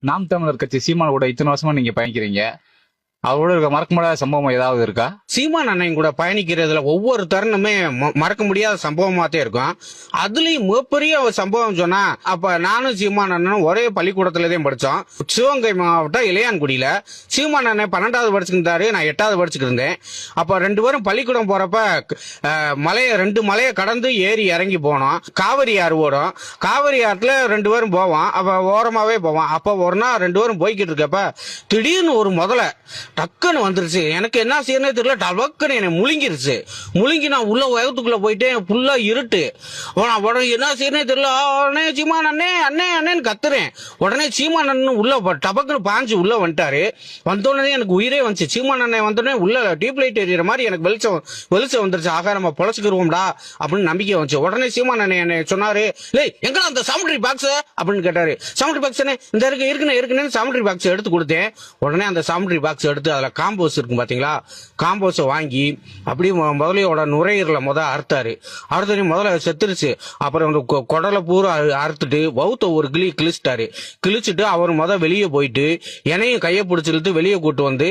நாம் தமிழர் கட்சி சீமான் கூட இத்தனை வருஷமா நீங்க பயணிக்கிறீங்க. அவரோட இருக்க மறக்க முடியாத சம்பவம் ஏதாவது இருக்கா? சீமான் அண்ணன் கூட பயணிக்கிறதுல ஒவ்வொரு தருணமே மறக்க முடியாத சம்பவமாத்தே இருக்கும். அதுலயும் மிகப்பெரிய ஒரு சம்பவம் சொன்னா, அப்ப நானும் சீமான் அண்ணனும் ஒரே பள்ளிக்கூடத்துலதான் படிச்சோம். சிவகங்கை மாவட்டம் இளையான்குடியில. சீமான் அண்ணன் 12வது படிச்சுக்கிட்டாரு, நான் 8வது படிச்சுட்டு இருந்தேன். அப்ப 2 பேரும் பள்ளிக்கூடம் போறப்ப ரெண்டு மலையை கடந்து ஏறி இறங்கி போனோம். காவிரி ஆறு ஓடும். காவிரி ஆற்றுல 2 பேரும் போவோம். அப்ப ஓரமாவே போவோம். அப்ப ஒரு நாள் 2 பேரும் போய்கிட்டு இருக்கப்ப திடீர்னு ஒரு முதல்ல டக்குன்னு வந்துருச்சு. எனக்கு என்ன செய்யறே தெரியல. டபக்குன்னு என்னை முழுங்கிருச்சு. முழுங்கி நான் உள்ள வயத்துக்குள்ள போயிட்டேன். ஃபுல்லா இருட்டு. உடனே என்ன செய்யறே தெரியல. உடனே சீமான் அண்ணே அண்ணே அண்ணேன்னு கத்துறேன். உடனே சீமான் அண்ணன் உள்ள டபக்குன்னு பாஞ்சு உள்ள வந்துட்டாரு. வந்தோடனே எனக்கு உயிரே வந்துச்சு. சீமான் அண்ணன் வந்தோடனே உள்ள டியூப் லைட் எரியற மாதிரி எனக்கு வெளிச்சம் வந்துருச்சு. ஆக நம்ம பொழைச்சுக்கிருவோம்டா அப்படின்னு நம்பிக்கை வந்துச்சு. உடனே சீமான் அண்ணன் என்ன சொன்னாரு, எங்க அந்த சாமுட்ரி பாக்ஸ் அப்படின்னு கேட்டாரு. சாமுட்ரி பாக்ஸ் இந்த இருக்குன்னு சாமுட்ரி பாக்ஸ் எடுத்து கொடுத்தேன். உடனே அந்த சாமுட்ரி பாக்ஸ் எடுத்து அதுல காம்போஸ் இருக்கும் பாத்தீங்களா, காம்போஸை வாங்கி அப்படியே முதலையோட நுரையீரல அறுத்தாரு. அறுத்தனே முதல்ல செத்துருச்சு. அப்புறம் குடலை பூரா அறுத்துட்டு வவுத்த ஒரு கிழிச்சிட்டாரு. கிழிச்சிட்டு அவர் வெளியே போயிட்டு என்னையும் கையை பிடிச்சி இழுத்து வெளியே கூட்டு வந்து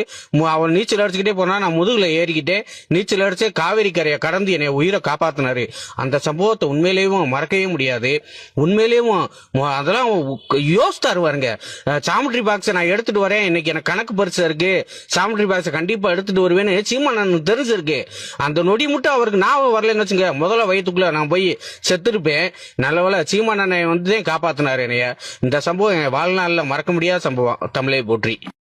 அவர் நீச்சல் அடிச்சுக்கிட்டே போனா நான் முதுகுல ஏறிக்கிட்டே நீச்சல் அடிச்சு காவிரி கரையை கடந்து என்னை உயிரை காப்பாத்தினாரு. அந்த சம்பவத்தை உண்மையிலேயும் மறக்கவே முடியாது. உண்மையிலேயும் அதெல்லாம் யோசித்தாரு பாருங்க. சாமுட்ரி பாக்ஸ் நான் எடுத்துட்டு வரேன், இன்னைக்கு எனக்கு கணக்கு பரிசு இருக்கு, சாமுட்ரி பாக்ஸ் கண்டிப்பா எடுத்துட்டு வருவேன்னு சீமான் தெரிஞ்சிருக்கு. அந்த நொடி மட்டும் அவருக்கு ஞாபகம் வரலன்னு வச்சுங்க, முதல்ல வயிற்றுக்குள்ள நான் போய் செத்துருப்பேன். நல்லவேளை சீமான் அண்ணன் காப்பாத்தினாரு என்னைய. இந்த சம்பவம் என் வாழ்நாள்ல மறக்க முடியாத சம்பவம். தமிழை போற்றி.